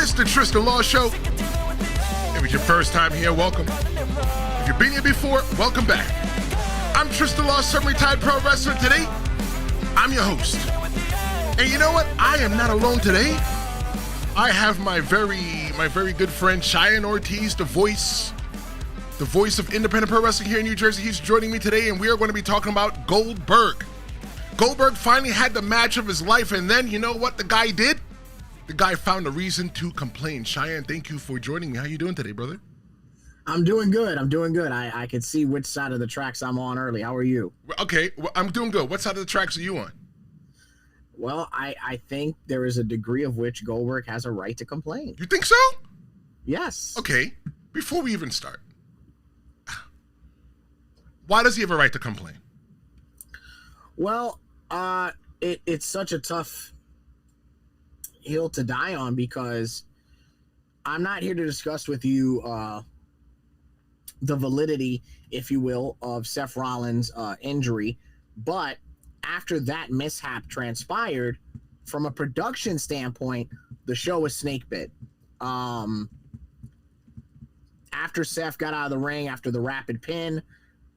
It's the Tristan Law Show. If it's your first time here, welcome. If you've been here before, welcome back. I'm Tristan Law, semi-retired pro wrestler. Today, I'm your host. And you know what? I am not alone today. I have my very good friend Cheyenne Ortiz, the voice of independent pro wrestling here in New Jersey. He's joining me today, and we are going to be talking about Goldberg. Goldberg finally had the match of his life, and then you know what the guy did? The guy found a reason to complain. Cheyenne, thank you for joining me. How you doing today, brother? I'm doing good. I could see which side of the tracks I'm on early. How are you? Okay, well, I'm doing good. What side of the tracks are you on? Well, I think there is a degree of which Goldberg has a right to complain. You think so? Yes. Okay, before we even start, why does he have a right to complain? Well, it's such a tough hill to die on because I'm not here to discuss with you the validity, if you will, of Seth Rollins' injury, but after that mishap transpired, from a production standpoint, the show was snake bit. After Seth got out of the ring after the rapid pin,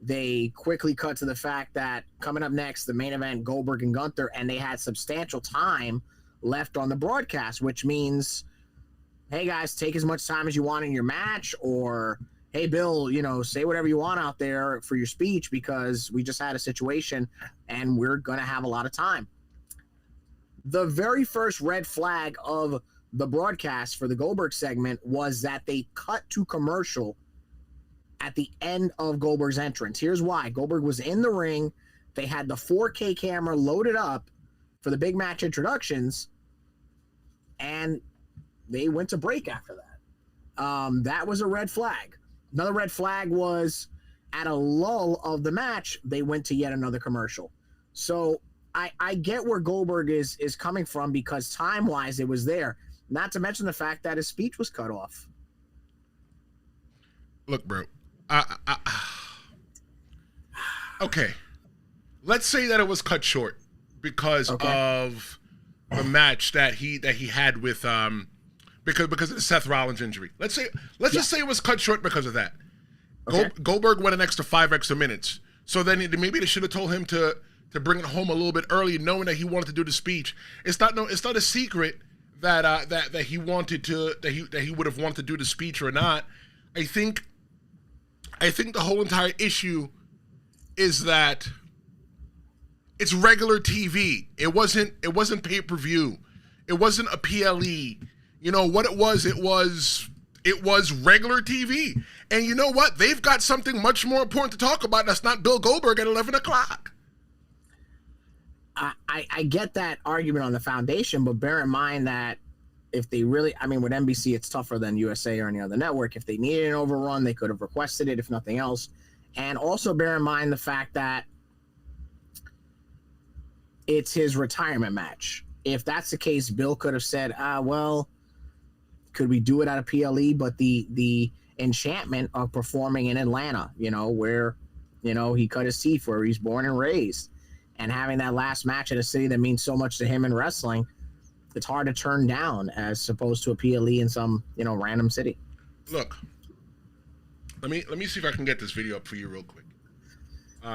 they quickly cut to the fact that coming up next, the main event, Goldberg and Gunther, and they had substantial time left on the broadcast, which means, hey guys, take as much time as you want in your match, or hey Bill, say whatever you want out there for your speech because we just had a situation and we're gonna have a lot of time. The very first red flag of the broadcast for the Goldberg segment was that they cut to commercial at the end of Goldberg's entrance. Here's why. Goldberg was in the ring. They had the 4K camera loaded up for the big match introductions, and they went to break after that. That was a red flag. Another red flag was at a lull of the match, they went to yet another commercial. So I get where Goldberg is coming from because time-wise it was there. Not to mention the fact that his speech was cut off. Look, bro. Okay. Let's say that it was cut short because of the match that he had with because of the Seth Rollins injury. Let's just say it was cut short because of that. Okay. Goldberg went an extra 5 extra minutes. So then maybe they should have told him to bring it home a little bit early, knowing that he wanted to do the speech. It's not a secret that he wanted to that he would have wanted to do the speech or not. I think the whole entire issue is that it's regular TV. It wasn't pay-per-view. It wasn't a PLE. You know what it was? It was regular TV. And you know what? They've got something much more important to talk about that's not Bill Goldberg at 11 o'clock. I get that argument on the foundation, but bear in mind that if they really, with NBC, it's tougher than USA or any other network. If they needed an overrun, they could have requested it, if nothing else. And also bear in mind the fact that it's his retirement match. If that's the case, Bill could have said, well, could we do it at a PLE? But the enchantment of performing in Atlanta, where, he cut his teeth, where he's born and raised, and having that last match in a city that means so much to him in wrestling, it's hard to turn down as opposed to a PLE in some, random city. Look, let me see if I can get this video up for you real quick.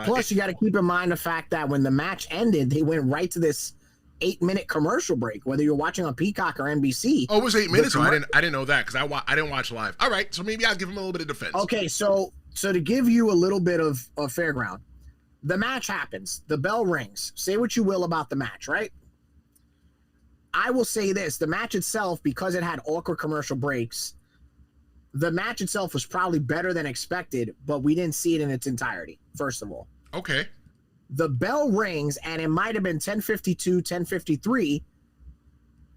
Plus, you got to keep in mind the fact that when the match ended, they went right to this 8-minute commercial break, whether you're watching on Peacock or NBC. Oh, it was 8 minutes? I didn't know that because I didn't watch live. All right, so maybe I'll give him a little bit of defense. Okay, so to give you a little bit of fair ground, the match happens. The bell rings. Say what you will about the match, right? I will say this. The match itself, because it had awkward commercial breaks, the match itself was probably better than expected, but we didn't see it in its entirety, first of all. Okay. The bell rings, and it might have been 10:52, 10:53.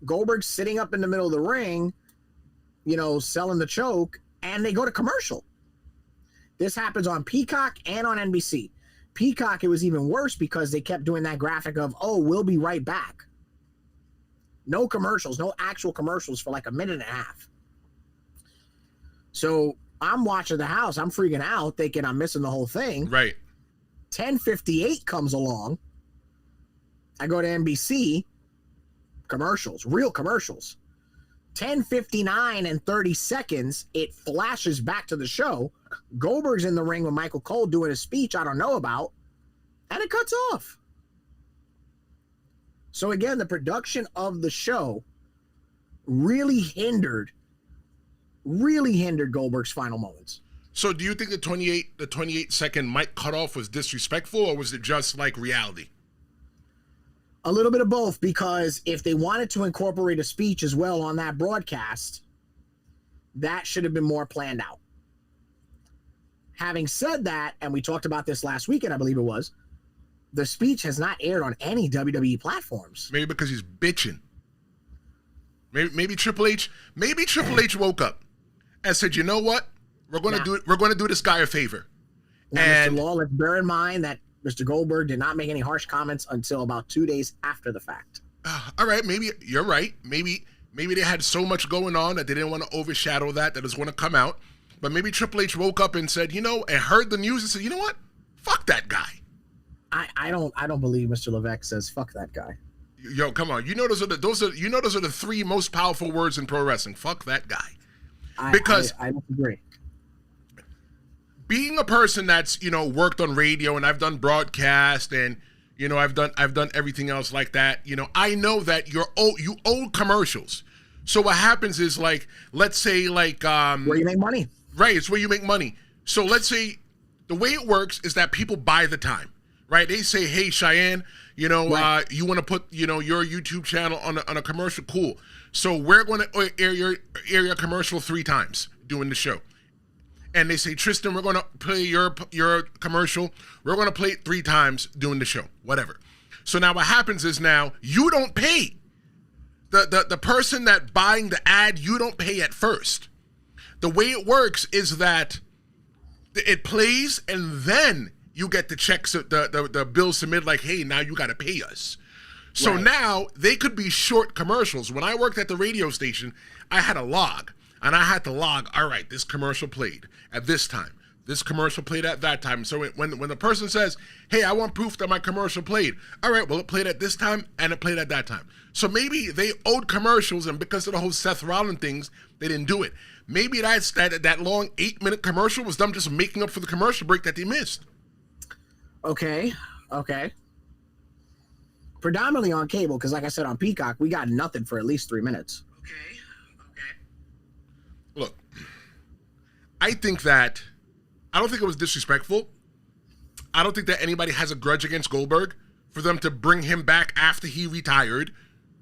Goldberg's sitting up in the middle of the ring, selling the choke, and they go to commercial. This happens on Peacock and on NBC. Peacock, it was even worse because they kept doing that graphic of, we'll be right back. No commercials, no actual commercials for like a minute and a half. So I'm watching the house. I'm freaking out, thinking I'm missing the whole thing. Right. 10:58 comes along. I go to NBC. Commercials, real commercials. 10:59 and 30 seconds, it flashes back to the show. Goldberg's in the ring with Michael Cole doing a speech I don't know about, and it cuts off. So again, the production of the show really hindered Goldberg's final moments. So do you think the 28-second mic cutoff was disrespectful, or was it just like reality? A little bit of both, because if they wanted to incorporate a speech as well on that broadcast, that should have been more planned out. Having said that, and we talked about this last weekend, I believe it was, the speech has not aired on any WWE platforms. Maybe because he's bitching. Maybe Triple H woke up and said, "You know what? We're going to do this guy a favor." Now, and Mr. Law, let's bear in mind that Mr. Goldberg did not make any harsh comments until about 2 days after the fact. All right, maybe you're right. Maybe they had so much going on that they didn't want to overshadow that it was going to come out. But maybe Triple H woke up and said, and heard the news and said, "You know what? Fuck that guy." I don't believe Mr. Levesque says fuck that guy. Yo, come on. Those are the three most powerful words in pro wrestling. Fuck that guy. Because I disagree. Being a person that's, worked on radio, and I've done broadcast, and I've done everything else like that. I know that you old commercials. So what happens is, like, let's say, like, where you make money. Right, it's where you make money. So let's say the way it works is that people buy the time. Right, they say, "Hey, Cheyenne, right. You want to put, your YouTube channel on a commercial? Cool. So we're going to air your commercial 3 times doing the show." And they say, "Tristan, we're going to play your commercial. We're going to play it 3 times doing the show, whatever." So now what happens is now you don't pay the person that buying the ad. You don't pay at first. The way it works is that it plays, and then you get the checks, the bills submitted, like, "Hey, now you got to pay us." So right. Now they could be short commercials. When I worked at the radio station, I had a log, and I had to log, all right, this commercial played at this time. This commercial played at that time. So when the person says, "Hey, I want proof that my commercial played," all right, well, it played at this time, and it played at that time. So maybe they owed commercials, and because of the whole Seth Rollins things, they didn't do it. Maybe that long 8-minute commercial was them just making up for the commercial break that they missed. Okay. Predominantly on cable, because like I said, on Peacock, we got nothing for at least 3 minutes. Okay. Look, I don't think it was disrespectful. I don't think that anybody has a grudge against Goldberg for them to bring him back after he retired.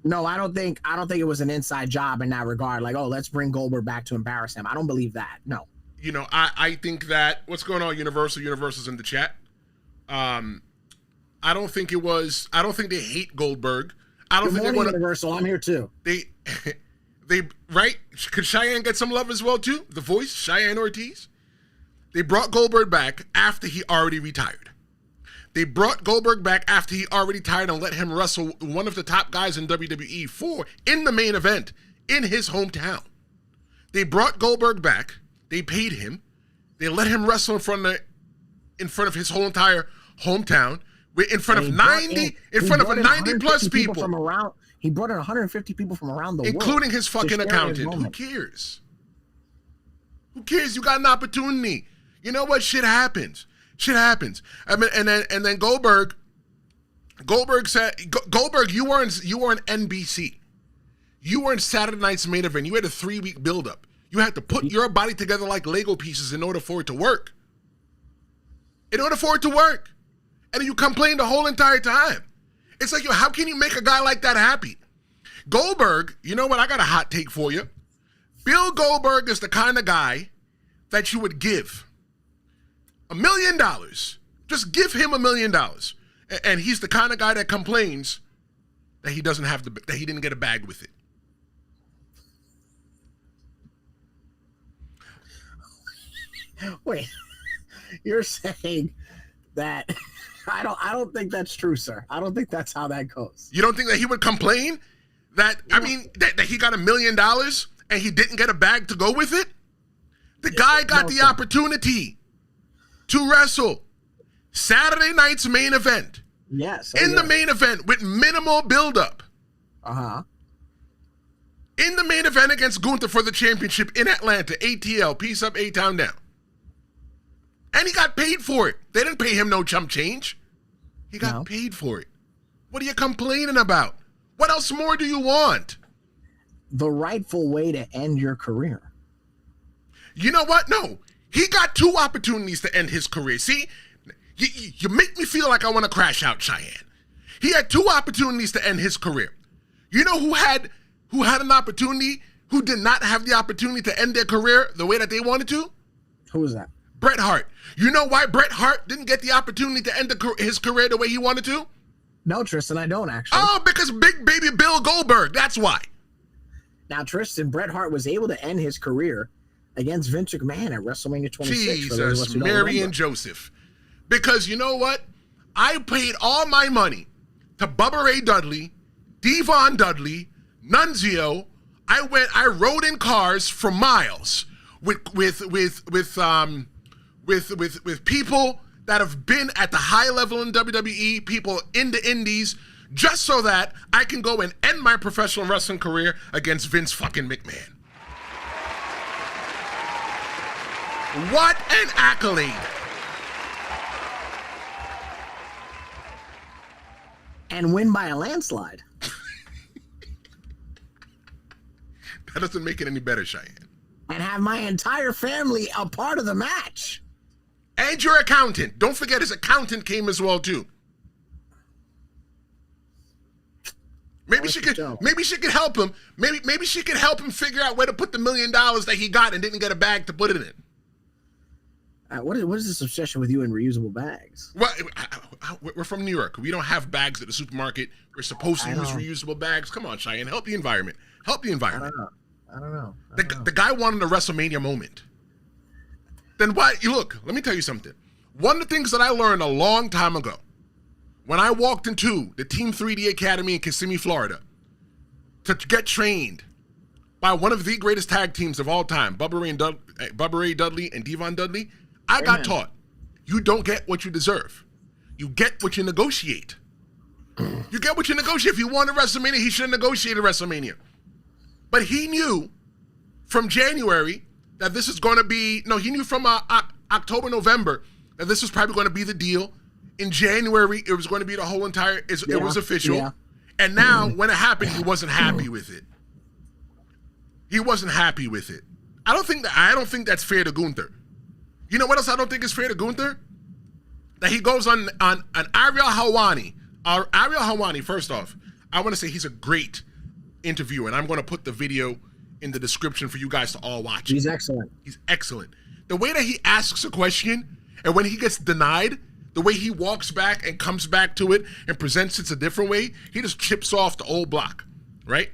No, I don't think it was an inside job in that regard. Like, oh, let's bring Goldberg back to embarrass him. I don't believe that. No. I think that what's going on, Universal's in the chat. I don't think they hate Goldberg. I don't Good think morning, they want Universal. I'm here too. They right? Could Cheyenne get some love as well too? The voice, Cheyenne Ortiz. They brought Goldberg back after he already retired. They brought Goldberg back after he already retired and let him wrestle one of the top guys in WWE in the main event in his hometown. They brought Goldberg back. They paid him. They let him wrestle in front of his whole entire hometown, in front of 90 plus people from around. He brought in 150 people from around the world, including his fucking accountant. Who cares? Who cares? You got an opportunity. You know what? Shit happens. I mean, and then Goldberg said, Goldberg, you were in NBC. You were in Saturday Night's Main Event. You had a 3-week buildup. You had to put your body together like Lego pieces in order for it to work. And you complained the whole entire time. It's like, how can you make a guy like that happy? Goldberg, you know what? I got a hot take for you. Bill Goldberg is the kind of guy that you would give $1 million. Just give him $1 million. And he's the kind of guy that complains that he didn't get a bag with it. Wait, you're saying that I don't think that's true, sir. I don't think that's how that goes. You don't think that he would complain that he got $1 million and he didn't get a bag to go with it? The guy got the opportunity to wrestle Saturday night's main event. Yes. The main event with minimal buildup. Uh-huh. In the main event against Gunther for the championship in Atlanta. ATL, peace up, A-Town down. And he got paid for it. They didn't pay him no chump change. He got paid for it. What are you complaining about? What else more do you want? The rightful way to end your career. You know what? No. He got 2 opportunities to end his career. See, you make me feel like I want to crash out, Cheyenne. He had 2 opportunities to end his career. You know who had an opportunity, who did not have the opportunity to end their career the way that they wanted to? Who was that? Bret Hart. You know why Bret Hart didn't get the opportunity to end his career the way he wanted to? No, Tristan, I don't actually. Oh, because big baby Bill Goldberg. That's why. Now, Tristan, Bret Hart was able to end his career against Vince McMahon at WrestleMania 26. Jesus, Mary and Joseph. Because you know what? I paid all my money to Bubba Ray Dudley, Devon Dudley, Nunzio. I rode in cars for miles with people that have been at the high level in WWE, people in the indies, just so that I can go and end my professional wrestling career against Vince fucking McMahon. What an accolade. And win by a landslide. That doesn't make it any better, Cheyenne. And have my entire family a part of the match. And your accountant. Don't forget his accountant came as well, too. Maybe she could help him. Maybe she could help him figure out where to put the $1 million that he got and didn't get a bag to put it in. What is this obsession with you in reusable bags? Well, we're from New York. We don't have bags at the supermarket. We're supposed to use reusable bags. Come on, Cheyenne. Help the environment. Help the environment. I don't know. The guy wanted a WrestleMania moment. Then why? Look, let me tell you something. One of the things that I learned a long time ago, when I walked into the Team 3D Academy in Kissimmee, Florida, to get trained by one of the greatest tag teams of all time, Bubba Ray Dudley and Devon Dudley, I got taught, you don't get what you deserve. You get what you negotiate. You get what you negotiate. If you wanted WrestleMania, he should have negotiated WrestleMania. But he knew from January that this is going to be, he knew from October, November that this was probably going to be the deal. In January, it was going to be the whole entire, it was official. Yeah. And now, when it happened, he wasn't happy with it. He wasn't happy with it. I don't think that's fair to Gunther. You know what else I don't think is fair to Gunther? That he goes on Ariel Helwani. Ariel Helwani, first off, I want to say he's a great interviewer, and I'm going to put the video in the description for you guys to all watch. He's excellent. He's excellent. The way that he asks a question, and when he gets denied, the way he walks back and comes back to it and presents it a different way, he just chips off the old block, right?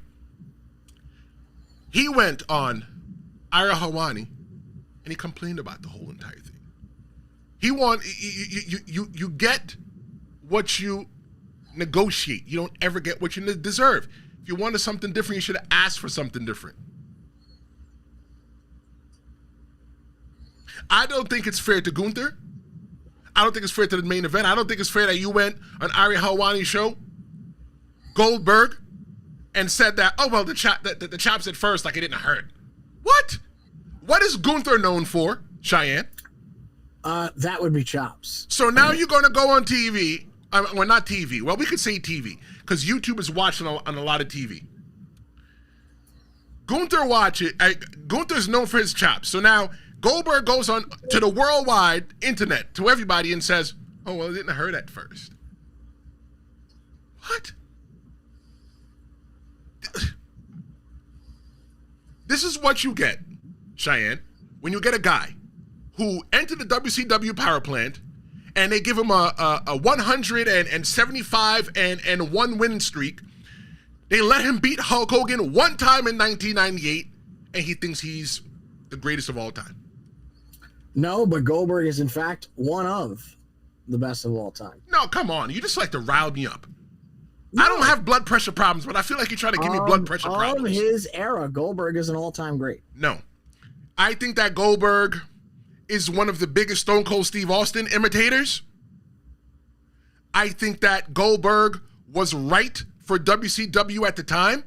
He went on Ariel Helwani, and he complained about the whole entire thing. You get what you negotiate. You don't ever get what you deserve. If you wanted something different, you should have asked for something different. I don't think it's fair to Gunther. I don't think it's fair to the main event. I don't think it's fair that you went on Ariel Helwani's show, Goldberg, and said that, the chops at first, like it didn't hurt. What? What is Gunther known for, Cheyenne? That would be chops. So now you're going to go on TV. Well, not TV. Well, we could say TV because YouTube is watching on a lot of TV. Gunther's known for his chops. So now Goldberg goes on to the worldwide internet, to everybody, and says, oh, well, it didn't hurt at first. What? This is what you get, Cheyenne, when you get a guy who entered the WCW power plant and they give him a 175 and 1 win streak. They let him beat Hulk Hogan one time in 1998, and he thinks he's the greatest of all time. No, but Goldberg is in fact one of the best of all time. No, come on. You just like to rile me up. No. I don't have blood pressure problems, but I feel like you're trying to give me blood pressure problems. Of his era, Goldberg is an all-time great. No. I think that Goldberg is one of the biggest Stone Cold Steve Austin imitators. I think that Goldberg was right for WCW at the time,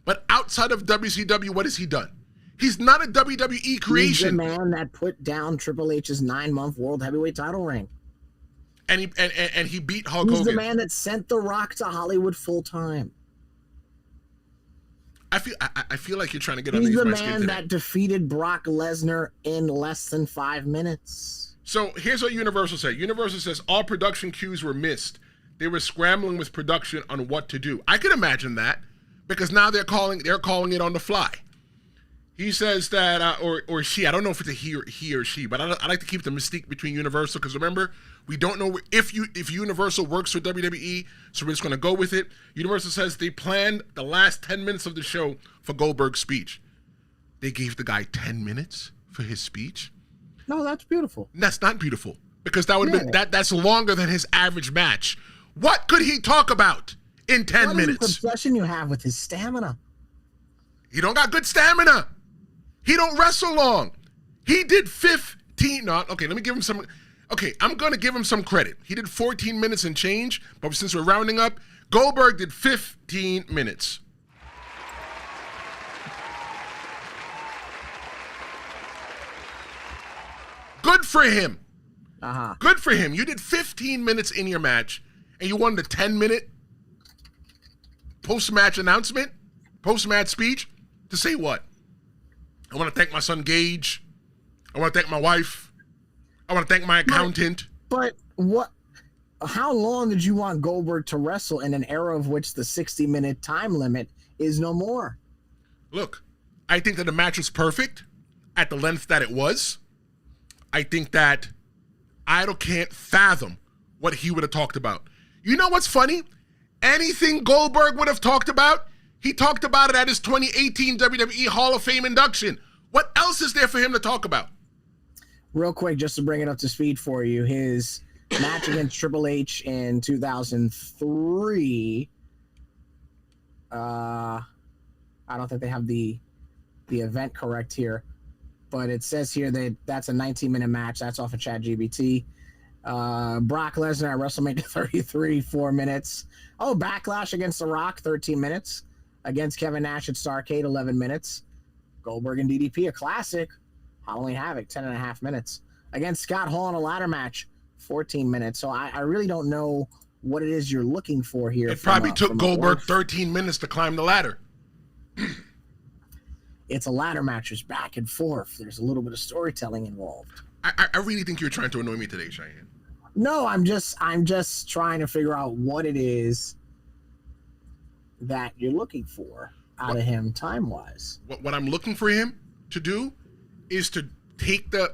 But outside of WCW, what has he done? He's not a WWE creation. He's the man that put down Triple H's 9-month World Heavyweight title reign. And he beat Hulk He's Hogan. the man that sent The Rock to Hollywood full time. I feel like you're trying to get underneath my skin today. He's the man that defeated Brock Lesnar in less than 5 minutes. So here's what Universal said. Universal says all production cues were missed. They were scrambling with production on what to do. I can imagine that because now they're calling it on the fly. He says that, or she, I don't know if it's a he or she, but I like to keep the mystique between Universal because remember, we don't know if Universal works for WWE, so we're just going to go with it. Universal says they planned the last 10 minutes of the show for Goldberg's speech. They gave the guy 10 minutes for his speech? No, that's beautiful. That's not beautiful because that would have been that's longer than his average match. What could he talk about in 10 minutes? What is the obsession you have with his stamina? He don't got good stamina. He don't wrestle long. He did 15. No, okay, let me give him some. Okay, I'm going to give him some credit. He did 14 minutes and change, but since we're rounding up, Goldberg did 15 minutes. Good for him. Good for him. You did 15 minutes in your match, and you won the 10-minute post-match announcement, post-match speech to say what? I want to thank my son Gage. I want to thank my wife. I want to thank my accountant. But what? How long did you want Goldberg to wrestle in an era of which the 60-minute time limit is no more? Look, I think that the match was perfect at the length that it was. I think that Idol can't fathom what he would have talked about. You know what's funny? Anything Goldberg would have talked about, he talked about it at his 2018 WWE Hall of Fame induction. What else is there for him to talk about? Real quick, just to bring it up to speed for you, his match against Triple H in 2003. I don't think they have the event correct here, but it says here that that's a 19-minute match. That's off of ChatGPT. Brock Lesnar at WrestleMania 33, 4 minutes. Oh, Backlash against The Rock, 13 minutes. Against Kevin Nash at Starrcade, 11 minutes. Goldberg and DDP, a classic. Halloween Havoc, 10.5 minutes. Against Scott Hall in a ladder match, 14 minutes. So I really don't know what it is you're looking for here. It probably took Goldberg 13 minutes to climb the ladder. It's a ladder match. It's back and forth. There's a little bit of storytelling involved. I really think you're trying to annoy me today, Cheyenne. No, I'm just trying to figure out what it is that you're looking for out of him time-wise. What I'm looking for him to do is to take the...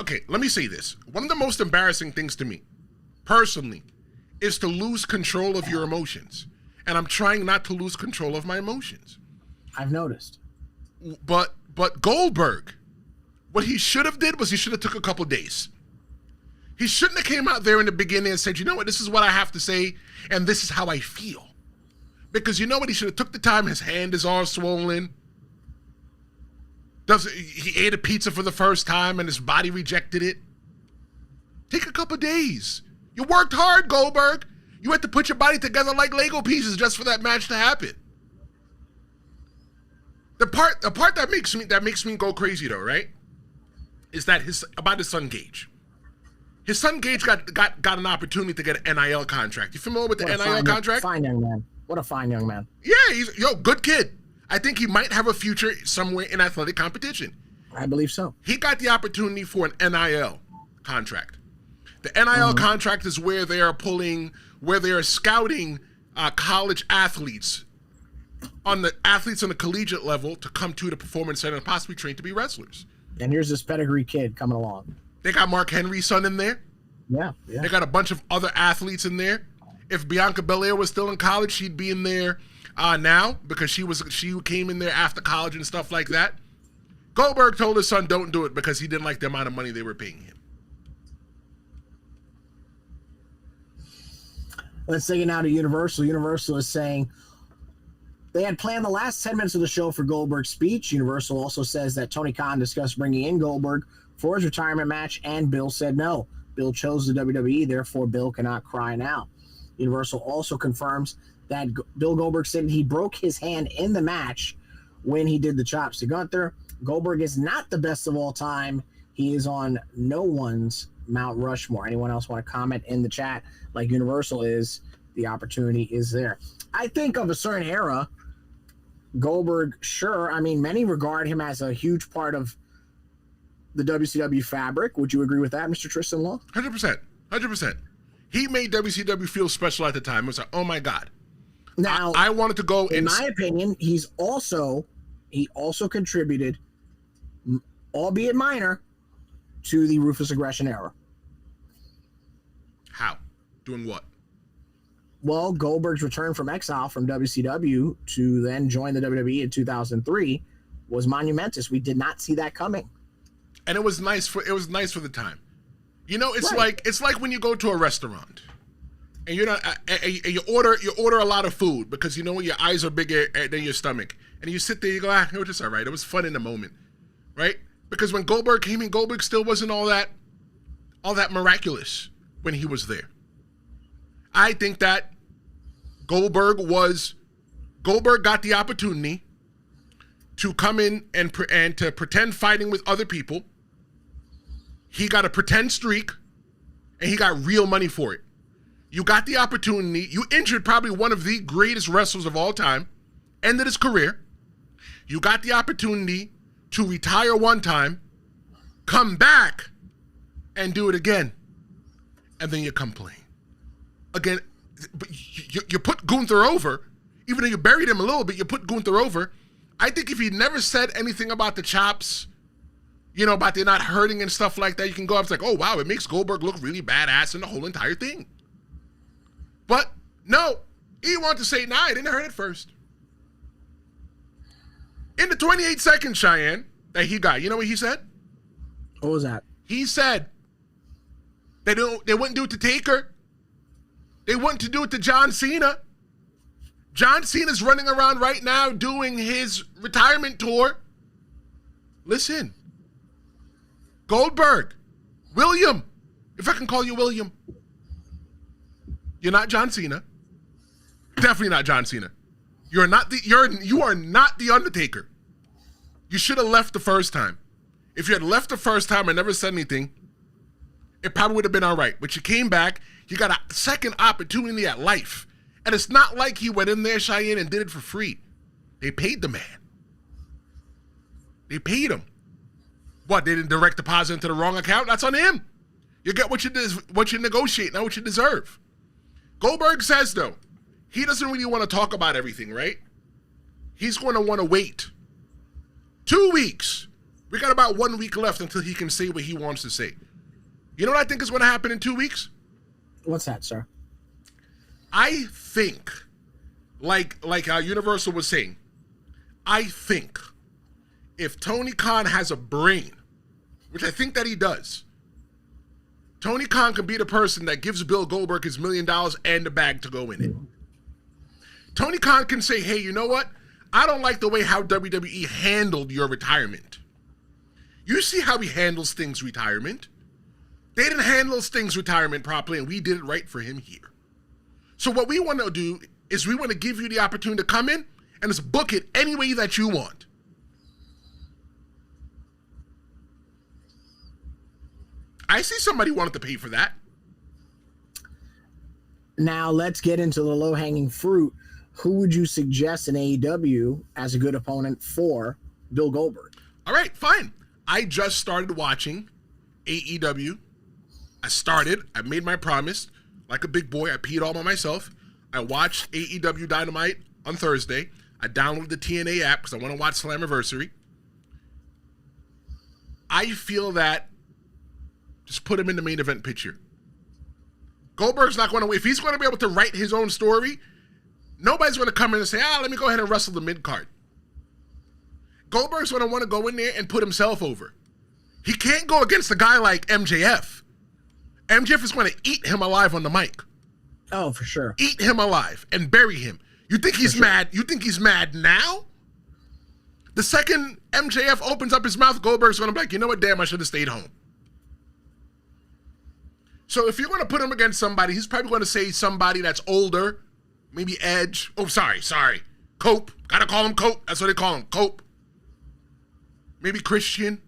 Okay, let me say this. One of the most embarrassing things to me, personally, is to lose control of your emotions. And I'm trying not to lose control of my emotions. I've noticed. But Goldberg, what he should have did was he should have took a couple days. He shouldn't have came out there in the beginning and said, you know what, this is what I have to say, and this is how I feel. Because you know what, he should have took the time, his hand is all swollen. He ate a pizza for the first time and his body rejected it. Take a couple days. You worked hard, Goldberg. You had to put your body together like Lego pieces just for that match to happen. The part that makes me go crazy though, right? Is that about his son Gage. His son Gage got an opportunity to get an NIL contract. You familiar with the NIL contract? Fine young man. What a fine young man. Yeah, he's good kid. I think he might have a future somewhere in athletic competition. I believe so. He got the opportunity for an NIL contract. The NIL contract is where they are scouting college athletes on the collegiate level to come to the performance center and possibly train to be wrestlers. And here's this pedigree kid coming along. They got Mark Henry's son in there. Yeah. They got a bunch of other athletes in there. If Bianca Belair was still in college, she'd be in there now because she came in there after college and stuff like that. Goldberg told his son don't do it because he didn't like the amount of money they were paying him. Let's take it now to Universal. Universal is saying they had planned the last 10 minutes of the show for Goldberg's speech. Universal also says that Tony Khan discussed bringing in Goldberg for his retirement match, and Bill said no. Bill chose the WWE, therefore Bill cannot cry now. Universal also confirms that Bill Goldberg said he broke his hand in the match when he did the chops to Gunther. Goldberg is not the best of all time. He is on no one's Mount Rushmore. Anyone else want to comment in the chat? Like Universal is, the opportunity is there. I think of a certain era, Goldberg, sure. I mean, many regard him as a huge part of the WCW fabric. Would you agree with that, Mr. Tristan Law? 100%. 100%. He made WCW feel special at the time. It was like, oh my God. Now, I wanted to go in my opinion, he also contributed, albeit minor, to the Ruthless Aggression era. How? Doing what? Well, Goldberg's return from exile from WCW to then join the WWE in 2003 was monumentous. We did not see that coming. And it was nice for the time. You know, it's like when you go to a restaurant and you're not you order a lot of food because you know your eyes are bigger than your stomach. And you sit there, you go, it was just all right. It was fun in the moment. Right? Because when Goldberg came in, Goldberg still wasn't all that miraculous when he was there. I think that Goldberg got the opportunity to come in and to pretend fighting with other people. He got a pretend streak, and he got real money for it. You got the opportunity. You injured probably one of the greatest wrestlers of all time, ended his career. You got the opportunity to retire one time, come back, and do it again. And then you complain. Again, but you put Gunther over, even though you buried him a little bit, you put Gunther over. I think if he never said anything about the chops, you know, about they're not hurting and stuff like that, you can go up and say, oh, wow, it makes Goldberg look really badass in the whole entire thing. But no, he wanted to say, nah, it didn't hurt at first. In the 28 seconds, Cheyenne, that he got, you know what he said? What was that? He said they wouldn't do it to Taker. They wouldn't do it to John Cena. John Cena's running around right now doing his retirement tour. Listen, Goldberg, William, if I can call you William, you're not John Cena. Definitely not John Cena. You are not the Undertaker. You should have left the first time. If you had left the first time and never said anything, it probably would have been all right. But you came back, you got a second opportunity at life. And it's not like he went in there, Cheyenne, and did it for free. They paid the man. They paid him. What, they didn't direct deposit into the wrong account? That's on him. You get what you negotiate, not what you deserve. Goldberg says, though, he doesn't really want to talk about everything, right? He's going to want to wait 2 weeks. We got about 1 week left until he can say what he wants to say. You know what I think is going to happen in 2 weeks? What's that, sir? I think, like Universal was saying, I think if Tony Khan has a brain, which I think that he does, Tony Khan can be the person that gives Bill Goldberg his $1 million and the bag to go in it. Tony Khan can say, hey, you know what? I don't like the way how WWE handled your retirement. You see how he handles Sting's retirement? They didn't handle Sting's retirement properly, and we did it right for him here. So what we want to do is we want to give you the opportunity to come in and just book it any way that you want. I see somebody wanted to pay for that. Now let's get into the low-hanging fruit. Who would you suggest in AEW as a good opponent for Bill Goldberg? All right, fine. I just started watching AEW. I made my promise. Like a big boy, I peed all by myself. I watched AEW Dynamite on Thursday. I downloaded the TNA app because I want to watch Slammiversary. I feel that just put him in the main event picture. Goldberg's not going to, if he's going to be able to write his own story, nobody's going to come in and say, let me go ahead and wrestle the mid-card. Goldberg's going to want to go in there and put himself over. He can't go against a guy like MJF. MJF is going to eat him alive on the mic. Oh, for sure. Eat him alive and bury him. You think he's mad? You think he's mad now? The second MJF opens up his mouth, Goldberg's going to be like, you know what, damn, I should have stayed home. So if you're going to put him against somebody, he's probably going to say somebody that's older, Maybe Edge. Oh, sorry. Cope. Gotta call him Cope. That's what they call him, Cope. Maybe Christian.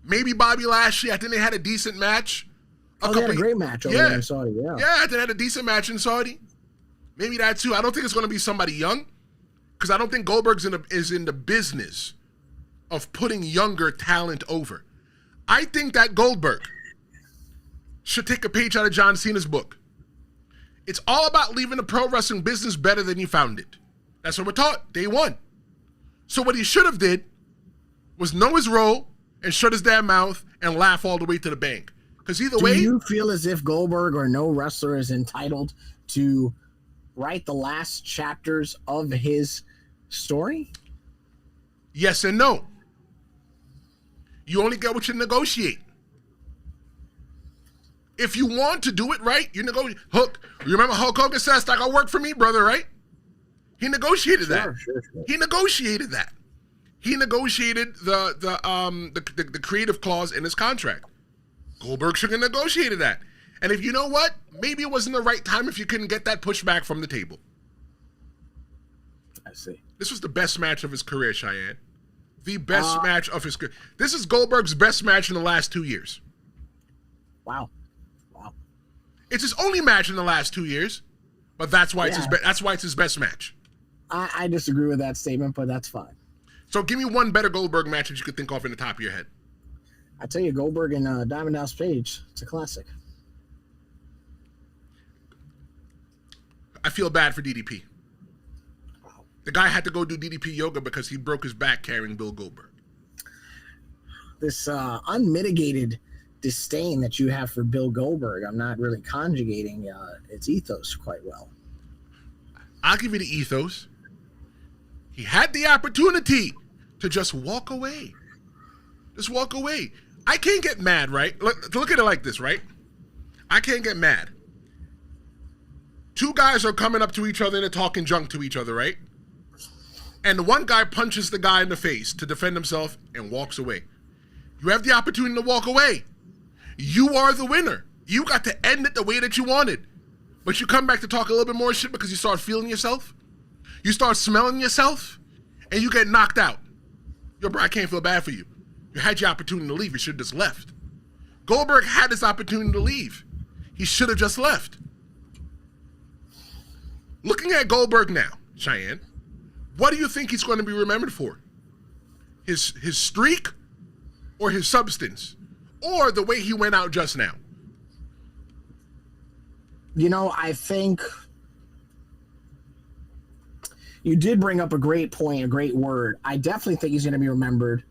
Maybe Bobby Lashley. I think they had a decent match. They had a great match over there in Saudi, yeah. Yeah, I think they had a decent match in Saudi. Maybe that too. I don't think it's going to be somebody young, because I don't think Goldberg is in the business of putting younger talent over. I think that Goldberg should take a page out of John Cena's book. It's all about leaving the pro wrestling business better than you found it. That's what we're taught, day one. So what he should have did was know his role and shut his damn mouth and laugh all the way to the bank. Because either way... Do you feel as if Goldberg or no wrestler is entitled to write the last chapters of his story? Yes and no. You only get what you negotiate. If you want to do it right, you negotiate. You remember Hulk Hogan said, "That's not gonna work for me, brother," right? He negotiated that. Sure. He negotiated that. He negotiated the creative clause in his contract. Goldberg should have negotiated that. And if you know what, maybe it wasn't the right time if you couldn't get that pushback from the table. I see. This was the best match of his career, Cheyenne. The best match of his career. This is Goldberg's best match in the last 2 years. Wow. It's his only match in the last 2 years, but that's why it's his best match. I disagree with that statement, but that's fine. So give me one better Goldberg match that you could think of in the top of your head. I tell you, Goldberg and Diamond Dallas Page, it's a classic. I feel bad for DDP. The guy had to go do DDP yoga because he broke his back carrying Bill Goldberg. This unmitigated disdain that you have for Bill Goldberg, I'm not really conjugating its ethos quite well. I'll give you the ethos. He had the opportunity to just walk away. Just walk away. I can't get mad, right? Look at it like this, right? I can't get mad. Two guys are coming up to each other and they're talking junk to each other, right? And the one guy punches the guy in the face to defend himself and walks away. You have the opportunity to walk away. You are the winner. You got to end it the way that you wanted. But you come back to talk a little bit more shit because you start feeling yourself. You start smelling yourself. And you get knocked out. Yo, bro, I can't feel bad for you. You had your opportunity to leave. You should have just left. Goldberg had his opportunity to leave. He should have just left. Looking at Goldberg now, Cheyenne, what do you think he's going to be remembered for? His streak or his substance? Or the way he went out just now? You know, I think you did bring up a great point, a great word. I definitely think he's going to be remembered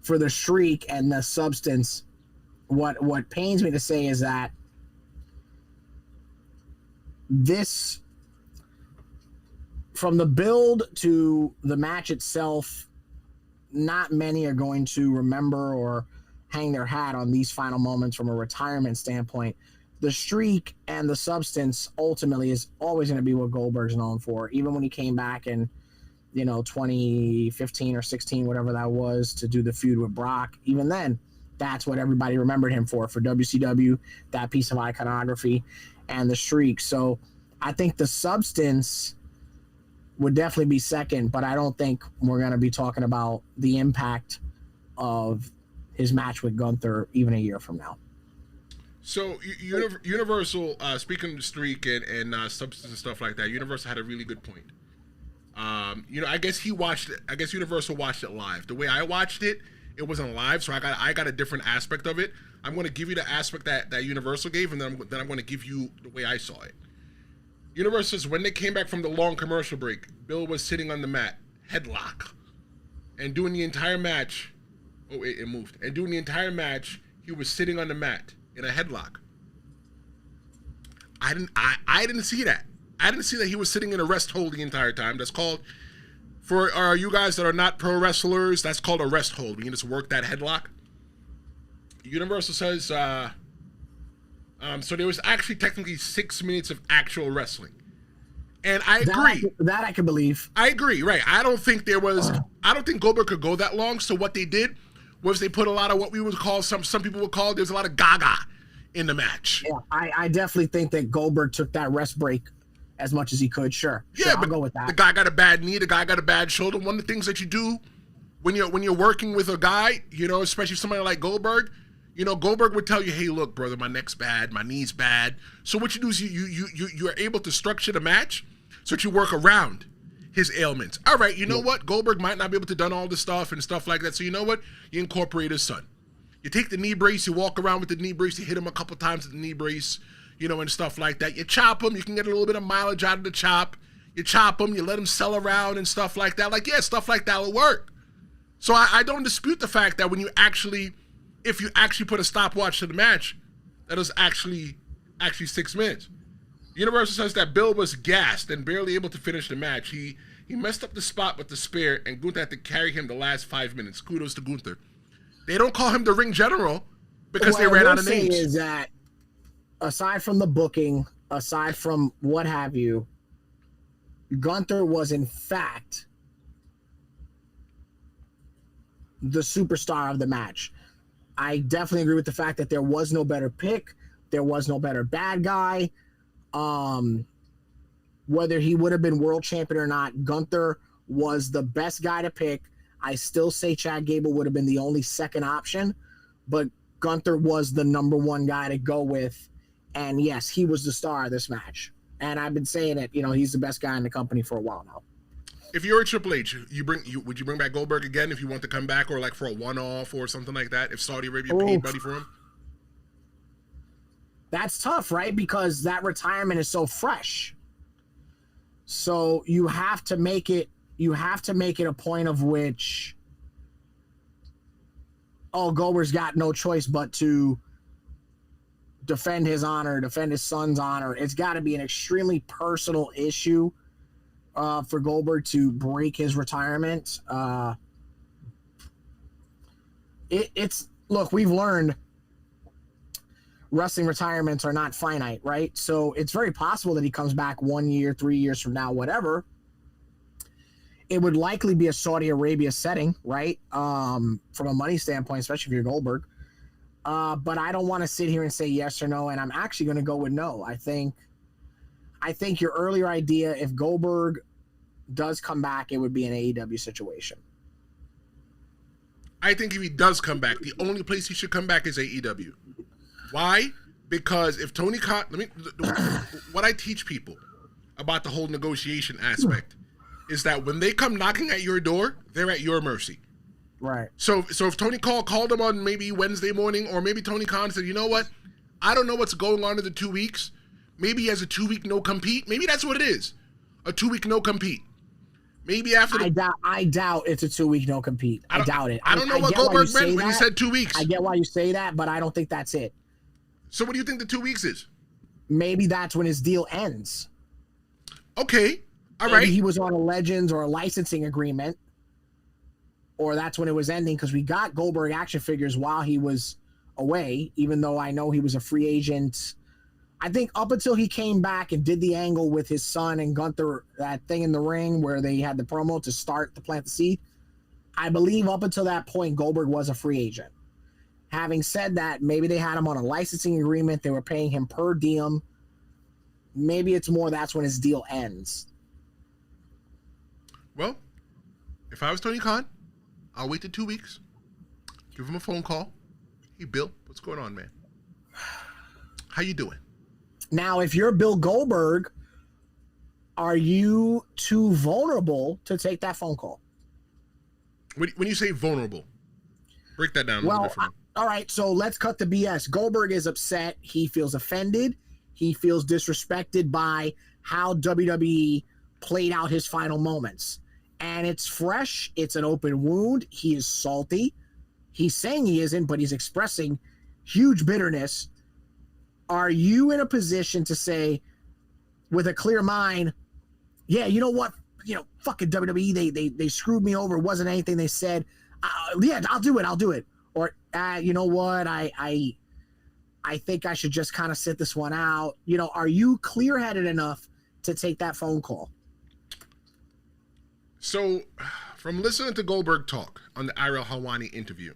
for the streak and the substance. What pains me to say is that this, from the build to the match itself, not many are going to remember or hang their hat on these final moments from a retirement standpoint. The streak and the substance ultimately is always going to be what Goldberg's known for. Even when he came back in, 2015 or 16, whatever that was, to do the feud with Brock, even then, that's what everybody remembered him for WCW, that piece of iconography and the streak. So I think the substance would definitely be second, but I don't think we're going to be talking about the impact of his match with Gunther even a year from now. So Universal, speaking of the streak and substance and stuff like that, Universal had a really good point. I guess he watched it. I guess Universal watched it live. The way I watched it, it wasn't live, so I got a different aspect of it. I'm going to give you the aspect that Universal gave, and then I'm going to give you the way I saw it. Universal says when they came back from the long commercial break, Bill was sitting on the mat, headlock, and doing the entire match. Oh, it moved. And doing the entire match, he was sitting on the mat in a headlock. I didn't see that. I didn't see that he was sitting in a rest hold the entire time. That's called, for you guys that are not pro wrestlers, that's called a rest hold. When you just work that headlock. Universal says, so there was actually technically 6 minutes of actual wrestling. And I agree. That I can believe. I agree, right. I don't think Goldberg could go that long. So what they did was they put a lot of what we would call, some people would call, there's a lot of gaga in the match. Yeah, I definitely think that Goldberg took that rest break as much as he could. Sure, Yeah, I'll go with that. The guy got a bad knee. The guy got a bad shoulder. One of the things that you do when you're working with a guy, you know, especially somebody like Goldberg, you know, Goldberg would tell you, "Hey, look, brother, my neck's bad, my knee's bad." So what you do is you're able to structure the match so that you work around his ailments. All right, you know what? Goldberg might not be able to done all the stuff and stuff like that. So you know what? You incorporate his son. You take the knee brace, you walk around with the knee brace, you hit him a couple times with the knee brace, you know, and stuff like that. You chop him, you can get a little bit of mileage out of the chop. You chop him, you let him sell around and stuff like that. Like, yeah, stuff like that will work. So I don't dispute the fact that if you actually put a stopwatch to the match, that was actually 6 minutes. Universal says that Bill was gassed and barely able to finish the match. He messed up the spot with the spear, and Gunther had to carry him the last 5 minutes. Kudos to Gunther. They don't call him the ring general because they ran out of names. What I will say is that aside from the booking, aside from what have you, Gunther was in fact the superstar of the match. I definitely agree with the fact that there was no better pick. There was no better bad guy. Whether he would have been world champion or not, Gunther was the best guy to pick. I still say Chad Gable would have been the only second option, but Gunther was the number one guy to go with. And yes, he was the star of this match. And I've been saying it, you know, he's the best guy in the company for a while now. If you're a Triple H, would you bring back Goldberg again if you want to come back, or like for a one-off or something like that? If Saudi Arabia paid money for him, that's tough, right? Because that retirement is so fresh. So you have to make it. You have to make it a point of which, Goldberg's got no choice but to defend his honor, defend his son's honor. It's got to be an extremely personal issue for Goldberg to break his retirement. Look, we've learned wrestling retirements are not finite, right? So it's very possible that he comes back 1 year, 3 years from now, whatever. It would likely be a Saudi Arabia setting, right? From a money standpoint, especially if you're Goldberg. But I don't want to sit here and say yes or no, and I'm actually going to go with no. I think your earlier idea, if Goldberg does come back, it would be an AEW situation. I think if he does come back, the only place he should come back is AEW. Why? Because if Tony Khan, what I teach people about the whole negotiation aspect is that when they come knocking at your door, they're at your mercy. Right. So if Tony Khan called him on maybe Wednesday morning, or maybe Tony Khan said, you know what, I don't know what's going on in the 2 weeks. Maybe he has a 2 week no compete. Maybe that's what it is, a 2 week no compete. Maybe after I doubt it's a 2 week no compete. I doubt it. I don't know what Goldberg meant when he said 2 weeks. I get why you say that, but I don't think that's it. So what do you think the 2 weeks is? Maybe that's when his deal ends. Okay. All Maybe right. he was on a Legends or a licensing agreement, or that's when it was ending, because we got Goldberg action figures while he was away, even though I know he was a free agent. I think up until he came back and did the angle with his son and Gunther, that thing in the ring where they had the promo to plant the seed, I believe up until that point, Goldberg was a free agent. Having said that, maybe they had him on a licensing agreement. They were paying him per diem. Maybe it's more that's when his deal ends. Well, if I was Tony Khan, I'll wait the 2 weeks. Give him a phone call. Hey, Bill, what's going on, man? How you doing? Now, if you're Bill Goldberg, are you too vulnerable to take that phone call? When you say vulnerable, break that down a little bit for me. All right, so let's cut the BS. Goldberg is upset. He feels offended. He feels disrespected by how WWE played out his final moments. And it's fresh. It's an open wound. He is salty. He's saying he isn't, but he's expressing huge bitterness. Are you in a position to say, with a clear mind, yeah, you know what? Fucking WWE, they screwed me over. It wasn't anything they said. Yeah, I'll do it. Or, you know what? I think I should just kind of sit this one out. Are you clear-headed enough to take that phone call? So, from listening to Goldberg talk on the Ariel Helwani interview,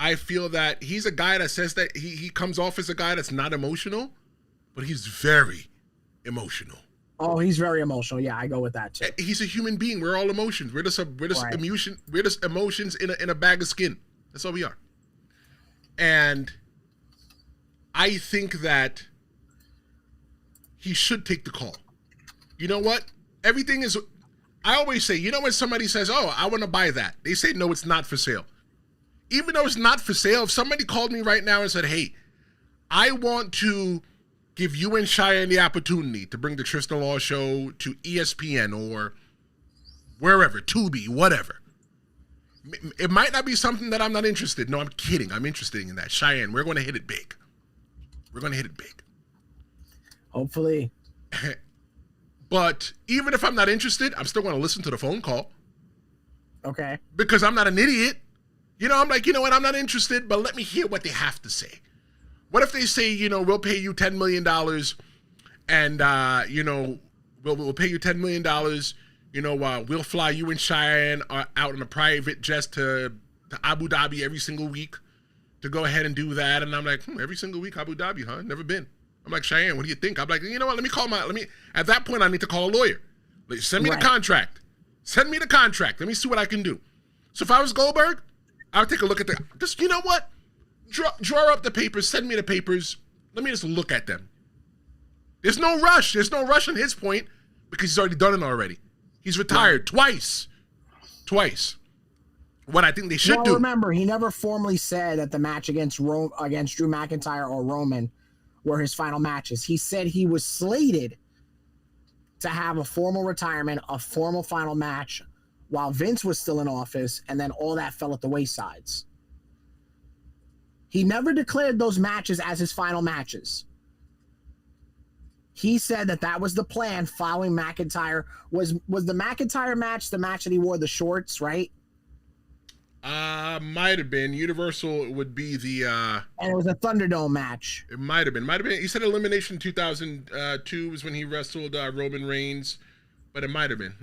I feel that he's a guy that says that he comes off as a guy that's not emotional, but he's very emotional. Oh, he's very emotional. Yeah, I go with that too. He's a human being. We're all emotions. We're just Right. emotions in a bag of skin. That's all we are. And I think that he should take the call. You know what? Everything is. I always say, you know, when somebody says, "Oh, I want to buy that," they say, "No, it's not for sale." Even though it's not for sale, if somebody called me right now and said, "Hey, I want to give you and Cheyenne the opportunity to bring the Tristan Law show to ESPN or wherever, Tubi, whatever," it might not be something that I'm not interested. No, I'm kidding. I'm interested in that. Cheyenne, we're going to hit it big. We're going to hit it big. Hopefully. But even if I'm not interested, I'm still going to listen to the phone call. Okay. Because I'm not an idiot. You know, I'm like, you know what? I'm not interested, but let me hear what they have to say. What if they say, you know, we'll pay you $10 million and, you know, we'll pay you $10 million. You know, we'll fly you and Cheyenne out on a private jet to Abu Dhabi every single week to go ahead and do that. And I'm like, every single week, Abu Dhabi, huh? Never been. I'm like, Cheyenne, what do you think? I'm like, you know what? At that point, I need to call a lawyer. Like, send me the contract. Send me the contract. Let me see what I can do. So if I was Goldberg, I would take a look at you know what? Draw up the papers. Send me the papers. Let me just look at them. There's no rush. There's no rush on his point because he's already done it already. He's retired twice. What I think they should do. Remember, he never formally said that the match against Drew McIntyre or Roman were his final matches. He said he was slated to have a formal retirement, a formal final match while Vince was still in office, and then all that fell at the waysides. He never declared those matches as his final matches. He said that was the plan following McIntyre. Was the McIntyre match the match that he wore the shorts, right? Might have been. Universal would be the and it was a Thunderdome match. It might have been. He said Elimination 2002 was when he wrestled Roman Reigns, but it might have been.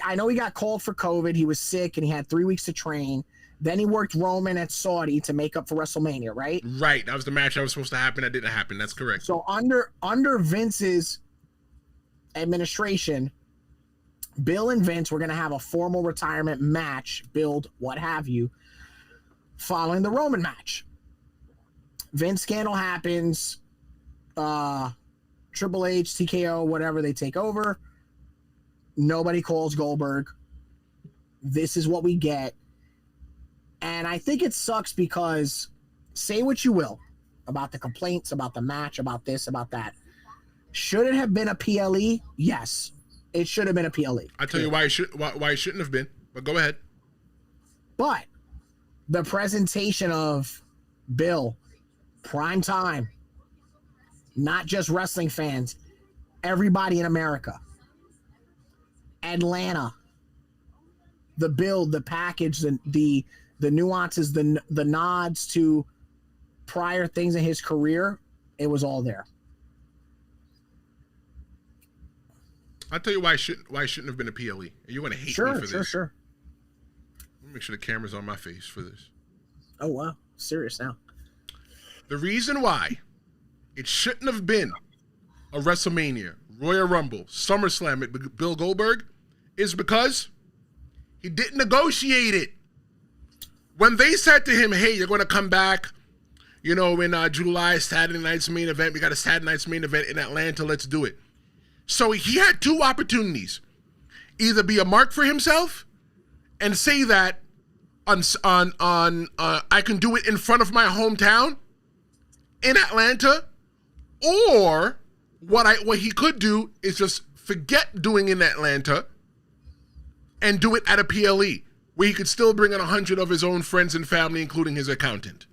I know he got called for COVID. He was sick and he had 3 weeks to train. Then he worked Roman at Saudi to make up for WrestleMania, right? Right. That was the match that was supposed to happen. That didn't happen. That's correct. So under Vince's administration, Bill and Vince were going to have a formal retirement match, build, what have you, following the Roman match. Vince scandal happens. Triple H, TKO, whatever, they take over. Nobody calls Goldberg. This is what we get. And I think it sucks because, say what you will about the complaints, about the match, about this, about that. Should it have been a PLE? Yes. It should have been a PLE. I'll tell you why it shouldn't have been, but go ahead. But the presentation of Bill, prime time, not just wrestling fans, everybody in America, Atlanta, the build, the package, the nuances, the nods to prior things in his career, it was all there. I'll tell you why it shouldn't have been a PLE. You're going to hate me for this. Sure. Let me make sure the camera's on my face for this. Oh, wow. Serious now. The reason why it shouldn't have been a WrestleMania, Royal Rumble, SummerSlam with Bill Goldberg is because he didn't negotiate it. When they said to him, hey, you're going to come back, you know, in July, Saturday night's main event. We got a Saturday night's main event in Atlanta. Let's do it. So he had two opportunities. Either be a mark for himself and say that I can do it in front of my hometown in Atlanta, or what he could do is just forget doing in Atlanta and do it at a PLE where he could still bring in 100 of his own friends and family, including his accountant.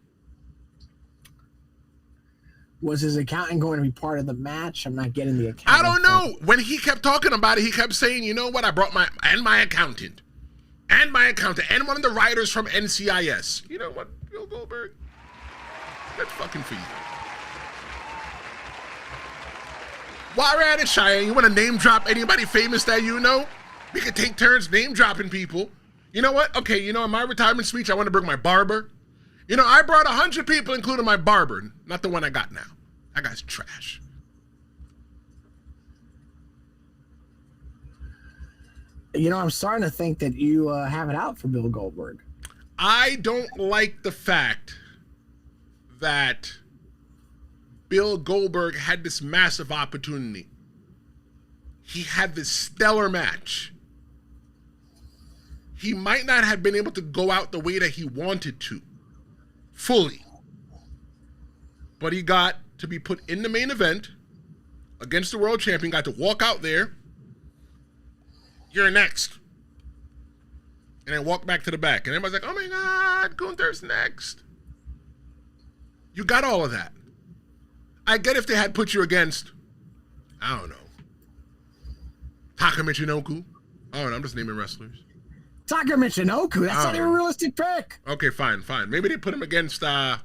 Was his accountant going to be part of the match? I'm not getting the accountant. I don't know. When he kept talking about it, he kept saying, you know what? I brought my accountant and one of the writers from NCIS. You know what, Bill Goldberg? That's fucking for you. While we're at it, Cheyenne, you want to name drop anybody famous that you know? We could take turns name dropping people. You know what? Okay, you know, in my retirement speech, I want to bring my barber. You know, I brought 100 people, including my barber, not the one I got now. That guy's trash. You know, I'm starting to think that you have it out for Bill Goldberg. I don't like the fact that Bill Goldberg had this massive opportunity. He had this stellar match. He might not have been able to go out the way that he wanted to, fully. But he got to be put in the main event against the world champion, got to walk out there. You're next. And then walk back to the back. And everybody's like, oh my God, Gunther's next. You got all of that. I get if they had put you against, I don't know, Taka Michinoku. Oh, no, I'm just naming wrestlers. Taka Michinoku, that's not even a realistic pick. Okay, fine. Maybe they put him against, Mark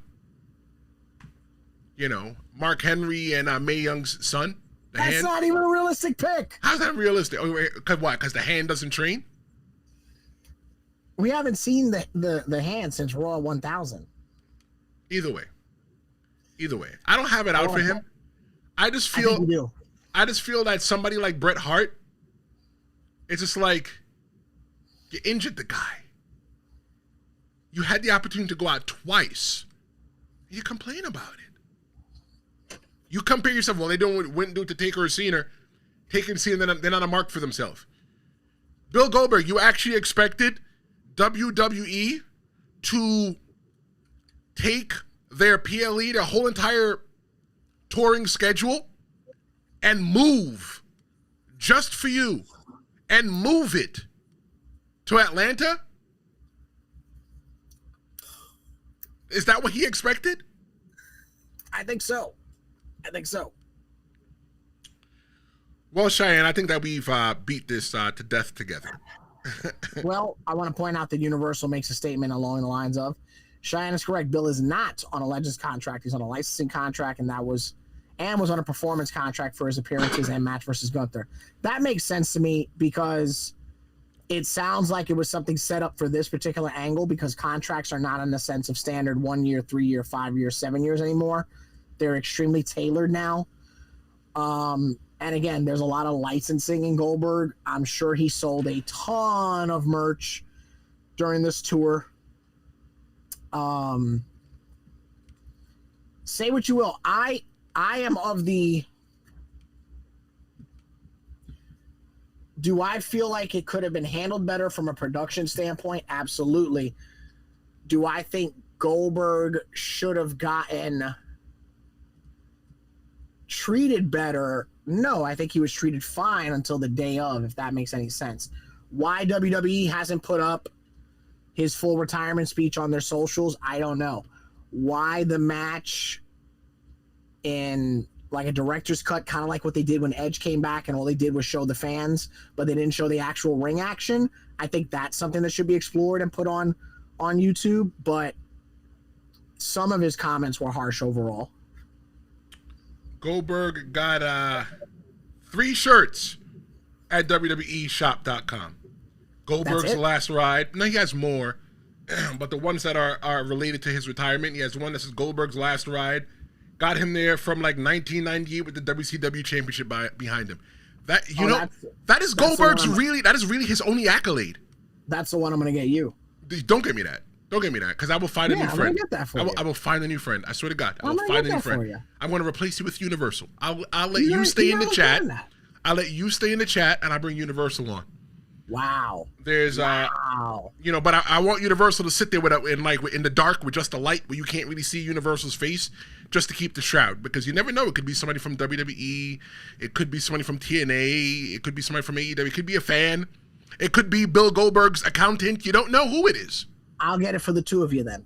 Henry and Mae Young's son. That's not even a realistic pick. How's that realistic? Oh, because what? Because the hand doesn't train? We haven't seen the hand since Raw 1000. Either way. I don't have it out for him. I just feel that somebody like Bret Hart, it's just like, you injured the guy. You had the opportunity to go out twice. You complain about it. You compare yourself, well, they wouldn't do it to Taker or Cena. Taker and Cena, they're not a mark for themselves. Bill Goldberg, you actually expected WWE to take their PLE, their whole entire touring schedule, and move just for you, and move it to Atlanta? Is that what he expected? I think so. Well, Cheyenne, I think that we've beat this to death together. Well, I want to point out that Universal makes a statement along the lines of, Cheyenne is correct, Bill is not on a Legends contract. He's on a licensing contract, and was on a performance contract for his appearances and match versus Gunther. That makes sense to me because it sounds like it was something set up for this particular angle, because contracts are not in the sense of standard 1 year, 3 year, 5 years, 7 years anymore. They're extremely tailored now. And again, there's a lot of licensing in Goldberg. I'm sure he sold a ton of merch during this tour. Say what you will. I am of the... Do I feel like it could have been handled better from a production standpoint? Absolutely. Do I think Goldberg should have gotten treated better? No, I think he was treated fine until the day of, if that makes any sense. Why WWE hasn't put up his full retirement speech on their socials, I don't know. Why the match in like a director's cut, kind of like what they did when Edge came back and all they did was show the fans, but they didn't show the actual ring action. I think that's something that should be explored and put on YouTube, but some of his comments were harsh overall. Goldberg got 3 shirts at WWEshop.com. Goldberg's Last Ride. No, he has more, but the ones that are related to his retirement, he has one that says Goldberg's Last Ride. Got him there from like 1998 with the WCW Championship behind him. That is Goldberg's really. That is really his only accolade. That's the one I'm going to get you. Don't get me that. Don't get me that, because I will find a new friend. Get that for you. I will find a new friend. I swear to God, I will find a new friend. I'm going to replace you with Universal. I'll let you stay in the chat. I'll let you stay in the chat, and I'll bring Universal on. Wow. There's but I want Universal to sit there in the dark with just a light where you can't really see Universal's face, just to keep the shroud, because you never know. It could be somebody from WWE, it could be somebody from TNA, it could be somebody from AEW, it could be a fan, it could be Bill Goldberg's accountant. You don't know who it is. I'll get it for the two of you then.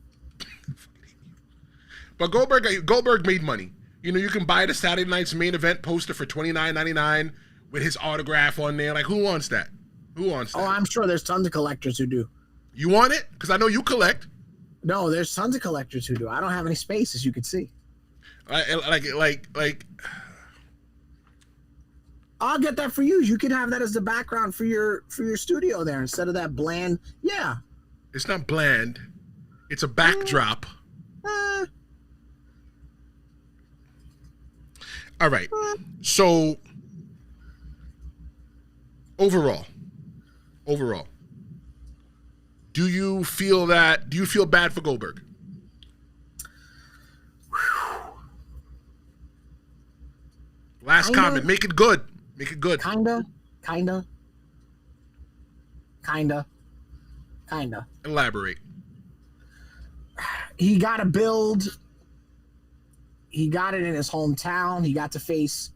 But Goldberg made money. You know, you can buy the Saturday Night's Main Event poster for $29.99 with his autograph on there. Like, who wants that? Who wants that? Oh, I'm sure there's tons of collectors who do. You want it? Because I know you collect. No, there's tons of collectors who do. I don't have any space, as you can see. Like. I'll get that for you. You can have that as the background for your studio there instead of that bland. Yeah. It's not bland. It's a backdrop. All right. So overall, do you feel bad for Goldberg? Last comment. Make it good. Kinda. Elaborate. He got a build. He got it in his hometown. He got to face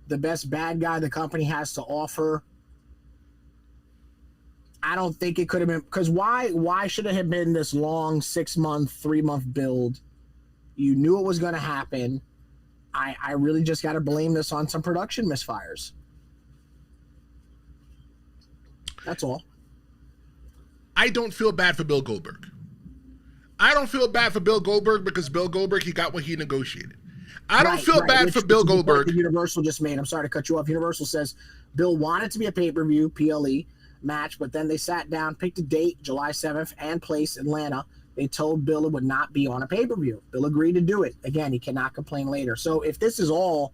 the best bad guy the company has to offer. I don't think it could have been, because why should it have been this long 6-month, 3-month build? You knew it was going to happen. I really just got to blame this on some production misfires. That's all. I don't feel bad for Bill Goldberg. I don't feel bad for Bill Goldberg because Bill Goldberg, he got what he negotiated. I don't feel bad for Bill Goldberg. Universal just made. I'm sorry to cut you off. Universal says Bill wanted to be a pay-per-view, PLE match, but then they sat down, picked a date, July 7th, and place, Atlanta. They told Bill it would not be on a pay-per-view. Bill agreed to do it. Again, he cannot complain later. So if this is all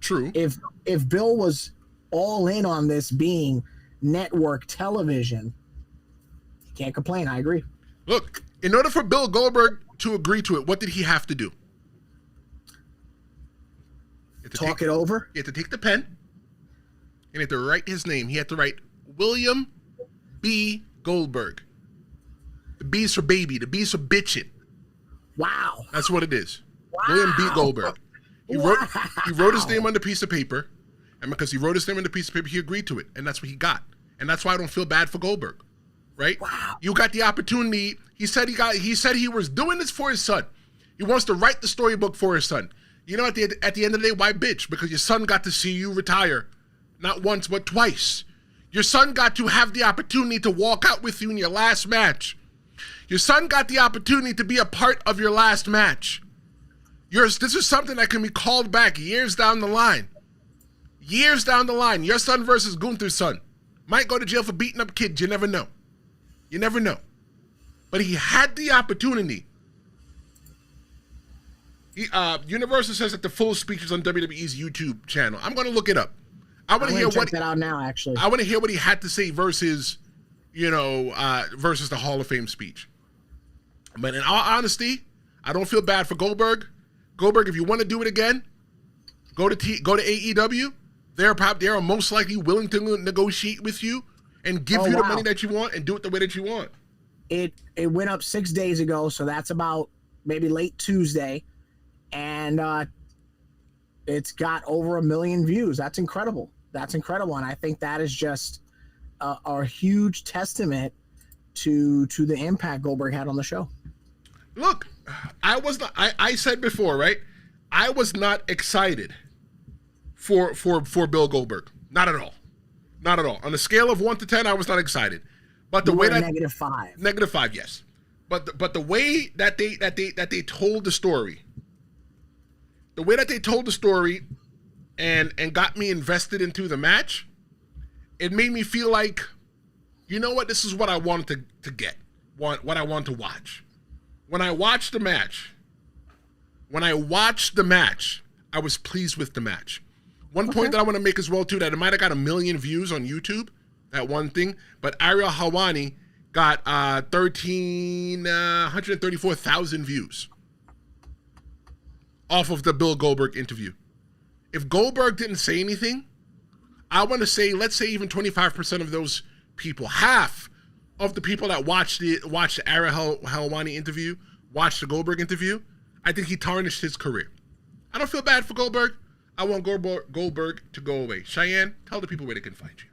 true, if Bill was all in on this being network television, he can't complain. I agree. Look, in order for Bill Goldberg to agree to it, what did he have to do? Talk it over? He had to take the pen and he had to write his name. He had to write William B. Goldberg. The B's for baby. The B's for bitchin'. Wow. That's what it is. Wow. William B. Goldberg. He wrote his name on the piece of paper, and because he wrote his name on the piece of paper, he agreed to it, and that's what he got. And that's why I don't feel bad for Goldberg, right? Wow. You got the opportunity. He said he was doing this for his son. He wants to write the storybook for his son. You know, at the end of the day, why bitch? Because your son got to see you retire, not once but twice. Your son got to have the opportunity to walk out with you in your last match. Your son got the opportunity to be a part of your last match. This is something that can be called back years down the line. Years down the line. Your son versus Gunther's son. Might go to jail for beating up kids. You never know. You never know. But he had the opportunity. Universal says that the full speech is on WWE's YouTube channel. I'm going to look it up. I want to hear check that out now. Actually, I want to hear what he had to say versus the Hall of Fame speech. But in all honesty, I don't feel bad for Goldberg. Goldberg, if you want to do it again, go to AEW. They're most likely willing to negotiate with you and give you the money that you want and do it the way that you want. It went up 6 days ago, so that's about maybe late Tuesday, and it's got over 1 million views. That's incredible. And I think that is just a huge testament to the impact Goldberg had on the show. Look, I said before, right? I was not excited for Bill Goldberg. Not at all. Not at all. On a scale of 1 to 10, I was not excited. But the way that -5. -5, yes. But the way that they told the story, and got me invested into the match, it made me feel like, you know what, this is what I wanted to get, what I want to watch. When I watched the match, I was pleased with the match. One point that I want to make as well, too, that it might have got 1 million views on YouTube, that one thing, but Ariel Helwani got 134,000 views off of the Bill Goldberg interview. If Goldberg didn't say anything, I want to say, let's say even 25% of those people, half of the people that watched the Ariel Helwani interview, watched the Goldberg interview, I think he tarnished his career. I don't feel bad for Goldberg. I want Goldberg to go away. Cheyenne, tell the people where they can find you.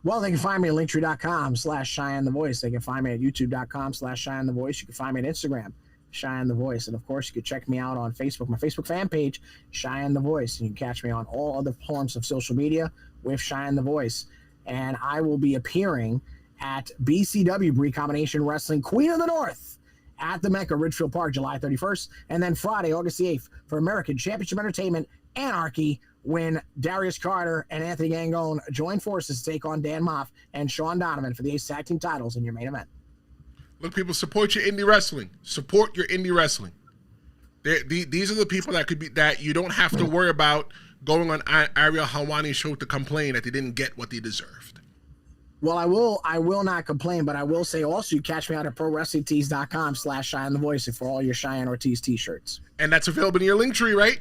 Well, they can find me at linktree.com/Cheyenne the Voice. They can find me at youtube.com/Cheyenne the Voice. You can find me on Instagram, Cheyenne the Voice. And of course, you can check me out on Facebook, my Facebook fan page, Cheyenne the Voice. And you can catch me on all other forms of social media with Cheyenne the Voice. And I will be appearing at BCW, Recombination Wrestling, Queen of the North, at the Mecca, Ridgefield Park, July 31st. And then Friday, August the 8th, for American Championship Entertainment, Anarchy, when Darius Carter and Anthony Gangone join forces to take on Dan Moff and Sean Donovan for the Ace Tag Team titles in your main event. Look, people, support your indie wrestling. Support your indie wrestling. These are the people that you don't have to worry about going on Ariel Helwani's show to complain that they didn't get what they deserved. Well, I will not complain, but I will say also you catch me out at ProWrestlingTees.com/Cheyenne the Voice for all your Cheyenne Ortiz t-shirts. And that's available in your link tree, right?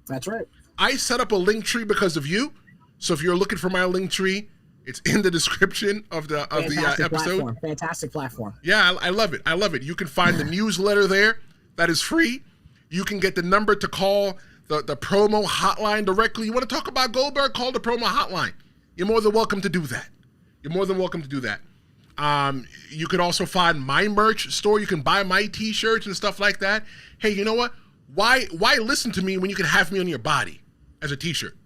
That's right. I set up a link tree because of you. So if you're looking for my link tree, it's in the description of the episode. Platform. Fantastic platform. Yeah, I love it. I love it. You can find the newsletter there that is free. You can get the number to call the promo hotline directly. You want to talk about Goldberg? Call the promo hotline. You're more than welcome to do that. You can also find my merch store. You can buy my t-shirts and stuff like that. Hey, you know what? Why listen to me when you can have me on your body as a t-shirt?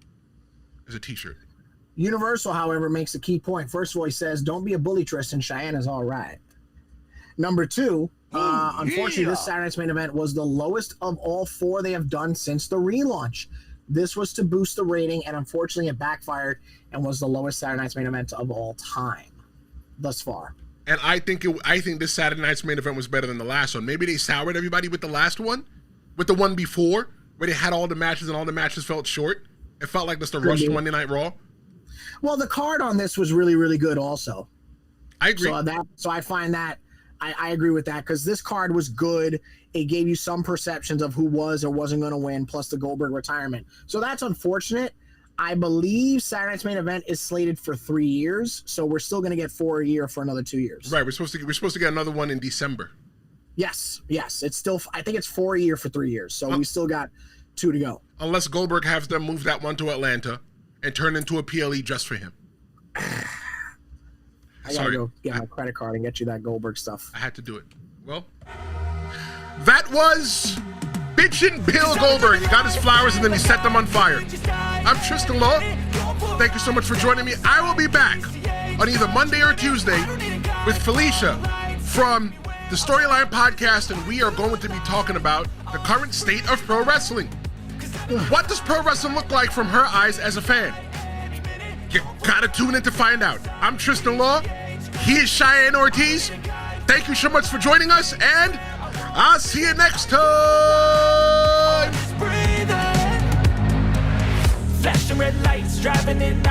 Universal, however, makes a key point. First of all, he says, don't be a bully, Tristan. Cheyenne is all right. Number two, unfortunately, this Saturday night's main event was the lowest of all four they have done since the relaunch. This was to boost the rating, and unfortunately it backfired and was the lowest Saturday night's main event of all time thus far. And I think this Saturday night's main event was better than the last one. Maybe they soured everybody with the last one, with the one before, where they had all the matches and all the matches felt short. It felt like just a rushed Monday Night Raw. Well, the card on this was really, really good also. I agree. So I find that I agree with that because this card was good. It gave you some perceptions of who was or wasn't going to win, plus the Goldberg retirement. So that's unfortunate. I believe Saturday night's main event is slated for 3 years, so we're still going to get 4 a year for another 2 years. Right, we're supposed to get another one in December. Yes. It's still, I think it's 4 a year for 3 years, so we still got 2 to go. Unless Goldberg has them move that one to Atlanta and turn into a PLE just for him. I gotta go get my credit card and get you that Goldberg stuff. I had to do it. Well, that was Bitchin' Bill Goldberg. He got his flowers and then he set them on fire. I'm Tristan Law. Thank you so much for joining me. I will be back on either Monday or Tuesday with Felicia from the Storyline Podcast, and we are going to be talking about the current state of pro wrestling. What does pro wrestling look like from her eyes as a fan? You gotta tune in to find out. I'm Tristan Law. He is Cheyenne Ortiz. Thank you so much for joining us, and I'll see you next time. Flashing red lights, driving in